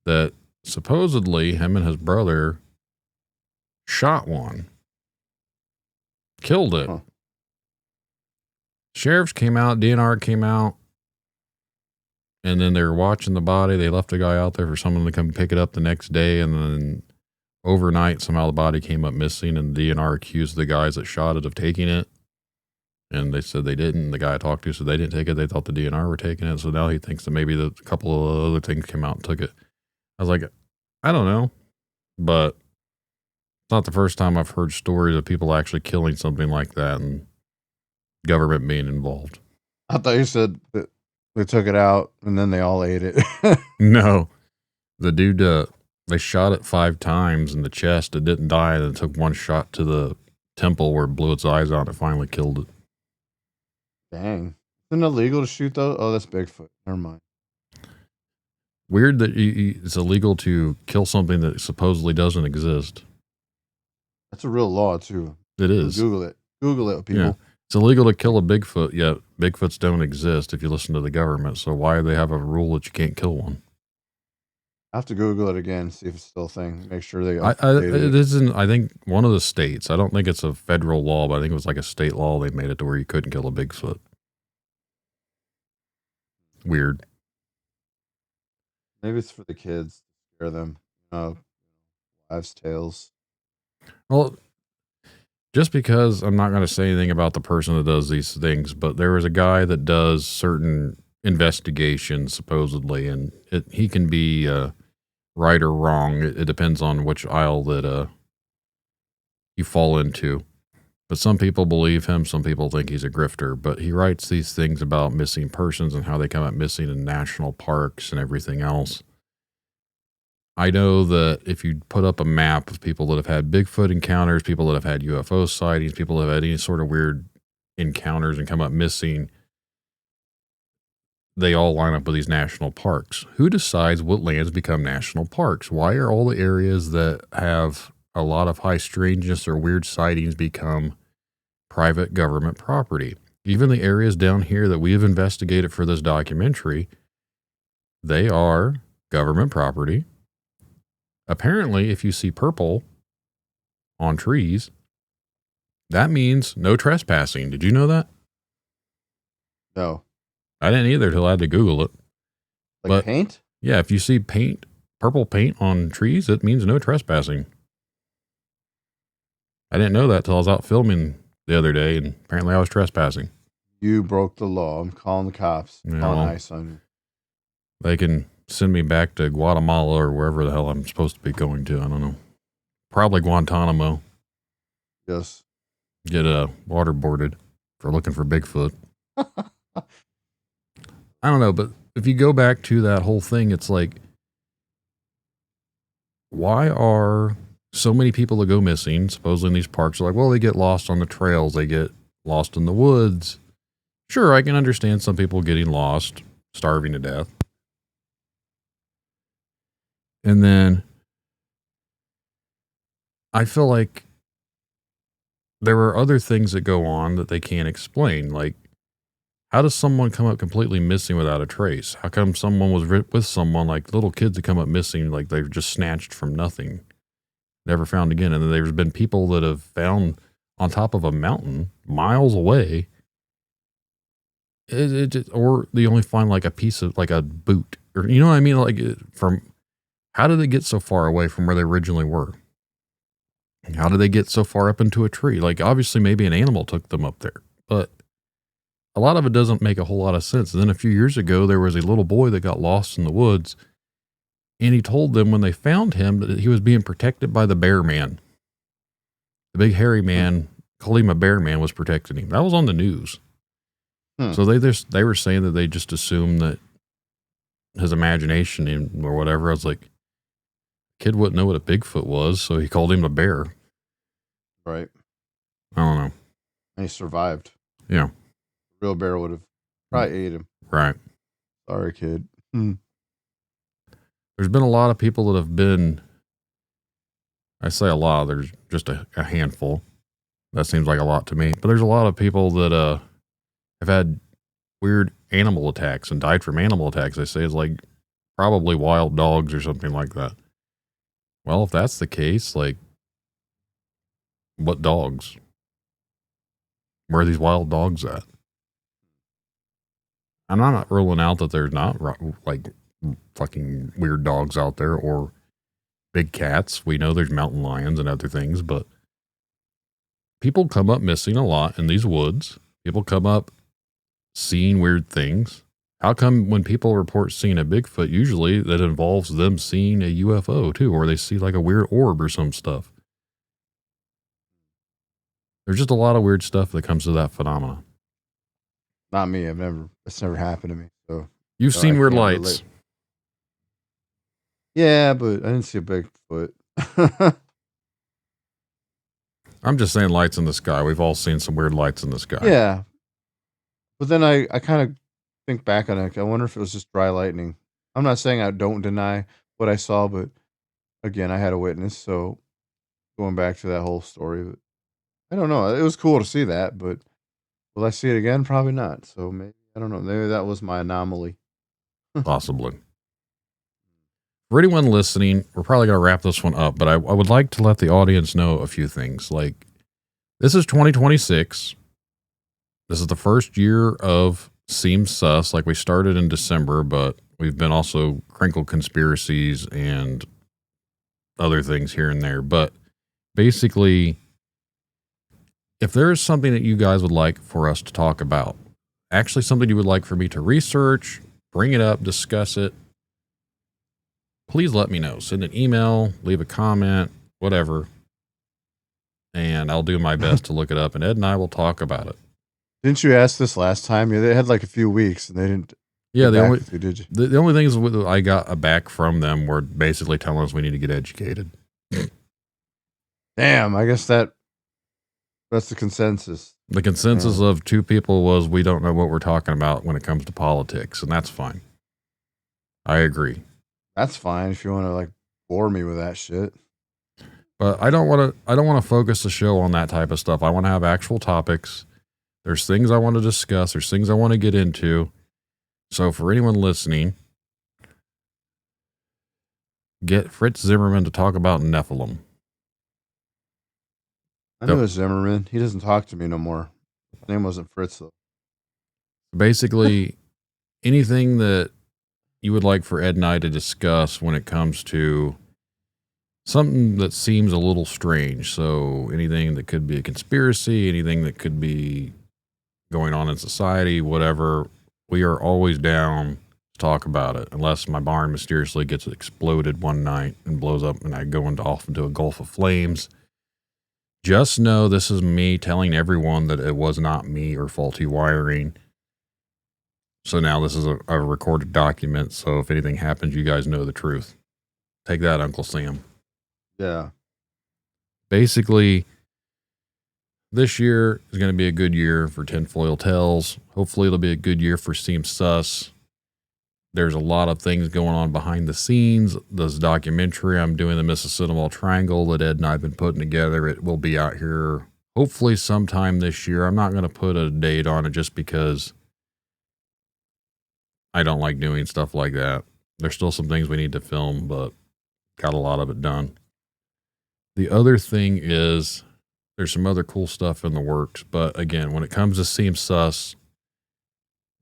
that supposedly him and his brother shot one, killed it. Huh. Sheriffs came out, DNR came out, and then they were watching the body. They left the guy out there for someone to come pick it up the next day, and then overnight somehow the body came up missing, and the DNR accused the guys that shot it of taking it. And they said they didn't. The guy I talked to said they didn't take it. They thought the DNR were taking it. So now he thinks that maybe a couple of other things came out and took it. I was like, I don't know. But it's not the first time I've heard stories of people actually killing something like that and government being involved. I thought you said that they took it out and then they all ate it. No. The dude, they shot it 5 times in the chest. It didn't die. And it took one shot to the temple where it blew its eyes out and it finally killed it. Dang. Isn't it illegal to shoot those? Oh, that's Bigfoot. Never mind. Weird that it's illegal to kill something that supposedly doesn't exist. That's a real law too. It is. Google it. Google it, people. Yeah. It's illegal to kill a Bigfoot, yet Bigfoots don't exist if you listen to the government. So why do they have a rule that you can't kill one? I have to Google it again, see if it's still a thing. Make sure they It isn't, I think, one of the states. I don't think it's a federal law, but I think it was like a state law. They made it to where you couldn't kill a Bigfoot. Weird. Maybe it's for the kids. Scare them. Wives' tales. Well, just because I'm not going to say anything about the person that does these things, but there is a guy that does certain investigations, supposedly, and he can be right or wrong. It depends on which aisle that you fall into. But some people believe him. Some people think he's a grifter. But he writes these things about missing persons and how they come up missing in national parks and everything else. I know that if you put up a map of people that have had Bigfoot encounters, people that have had UFO sightings, people that have had any sort of weird encounters and come up missing, they all line up with these national parks. Who decides what lands become national parks? Why are all the areas that have a lot of high strangeness or weird sightings become private government property? Even the areas down here that we have investigated for this documentary, they are government property. Apparently, if you see purple on trees, that means no trespassing. Did you know that? No. I didn't either till I had to Google it. Like paint? Yeah, if you see purple paint on trees, it means no trespassing. I didn't know that till I was out filming the other day, and apparently I was trespassing. You broke the law. I'm calling the cops. Yeah, Calling well, ICE on you. They can send me back to Guatemala or wherever the hell I'm supposed to be going to. I don't know. Probably Guantanamo. Yes. Get waterboarded for looking for Bigfoot. I don't know, but if you go back to that whole thing, it's like, why are so many people that go missing, supposedly in these parks, are like, well, they get lost on the trails, they get lost in the woods. Sure, I can understand some people getting lost, starving to death. And then I feel like there are other things that go on that they can't explain. Like, how does someone come up completely missing without a trace? How come someone was with someone, like little kids that come up missing, like they're just snatched from nothing, never found again? And then there's been people that have found on top of a mountain miles away. Or they only find like a piece of like a boot Or, you know what I mean? Like, from how did they get so far away from where they originally were? How did they get so far up into a tree? Like, obviously, maybe an animal took them up there, but a lot of it doesn't make a whole lot of sense. And then a few years ago, there was a little boy that got lost in the woods, and he told them when they found him that he was being protected by the bear man. The big hairy man, called him a bear man, was protecting him. That was on the news. So they were saying that they just assumed that his imagination or whatever. I was like, kid wouldn't know what a Bigfoot was, so he called him a bear. Right. I don't know. And he survived. Yeah. Real bear would have probably ate him. Right. Sorry, kid. There's been a lot of people that have been, I say a lot, there's just a handful. That seems like a lot to me. But there's a lot of people that have had weird animal attacks and died from animal attacks. They say it's like probably wild dogs or something like that. Well, if that's the case, like, what dogs? Where are these wild dogs at? And I'm not ruling out that there's not like fucking weird dogs out there or big cats. We know there's mountain lions and other things, but people come up missing a lot in these woods. People come up seeing weird things. How come when people report seeing a Bigfoot, usually that involves them seeing a UFO too, or they see like a weird orb or some stuff? There's just a lot of weird stuff that comes to that phenomenon. Not me. It's never happened to me. So You've I seen weird can't lights. relate. Yeah, but I didn't see a Bigfoot. I'm just saying lights in the sky. We've all seen some weird lights in the sky. Yeah. But then I kind of think back on it. I wonder if it was just dry lightning. I'm not saying I don't deny what I saw, but again, I had a witness. So going back to that whole story, but I don't know. It was cool to see that, but will I see it again? Probably not. So maybe, I don't know. Maybe that was my anomaly. Possibly. For anyone listening, we're probably going to wrap this one up, but I would like to let the audience know a few things. Like, this is 2026. This is the first year of Seems Sus. Like, we started in December, but we've been also crinkle conspiracies and other things here and there. But basically, if there is something that you guys would like for us to talk about, actually something you would like for me to research, bring it up, discuss it, please let me know. Send an email, leave a comment, whatever, and I'll do my best to look it up, and Ed and I will talk about it. Didn't you ask this last time? Yeah, they had like a few weeks and they didn't. Yeah, get back with you, did you? The only things I got back from them were basically telling us we need to get educated. Damn, I guess that's the consensus. The consensus of two people was we don't know what we're talking about when it comes to politics, and that's fine. I agree. That's fine if you want to like bore me with that shit. But I don't want to focus the show on that type of stuff. I want to have actual topics. There's things I want to discuss. There's things I want to get into. So for anyone listening, get Fritz Zimmerman to talk about Nephilim. I knew it was Zimmerman. He doesn't talk to me no more. His name wasn't Fritz though. Basically, anything that you would like for Ed and I to discuss when it comes to something that seems a little strange. So anything that could be a conspiracy, anything that could be going on in society, whatever, we are always down to talk about it. Unless my barn mysteriously gets exploded one night and blows up and I go off into a gulf of flames. Just know this is me telling everyone that it was not me or faulty wiring. So now this is a recorded document. So if anything happens, you guys know the truth. Take that, Uncle Sam. Yeah. Basically, this year is going to be a good year for Tinfoil Tales. Hopefully it'll be a good year for Seems Sus. There's a lot of things going on behind the scenes. This documentary I'm doing, the Mississippi Triangle, that Ed and I have been putting together, it will be out here hopefully sometime this year. I'm not going to put a date on it just because I don't like doing stuff like that. There's still some things we need to film, but got a lot of it done. The other thing is there's some other cool stuff in the works. But again, when it comes to Seems Sus,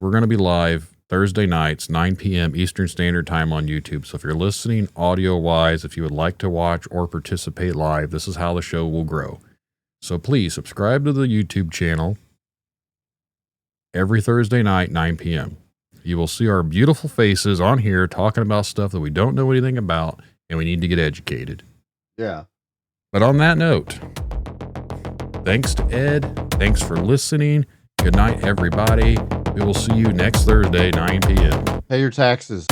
we're going to be live Thursday nights, 9 p.m. Eastern Standard Time on YouTube. So if you're listening audio-wise, if you would like to watch or participate live, this is how the show will grow. So please subscribe to the YouTube channel every Thursday night, 9 p.m. You will see our beautiful faces on here talking about stuff that we don't know anything about and we need to get educated. Yeah. But on that note, thanks to Ed. Thanks for listening. Good night, everybody. We will see you next Thursday, 9 p.m. Pay your taxes.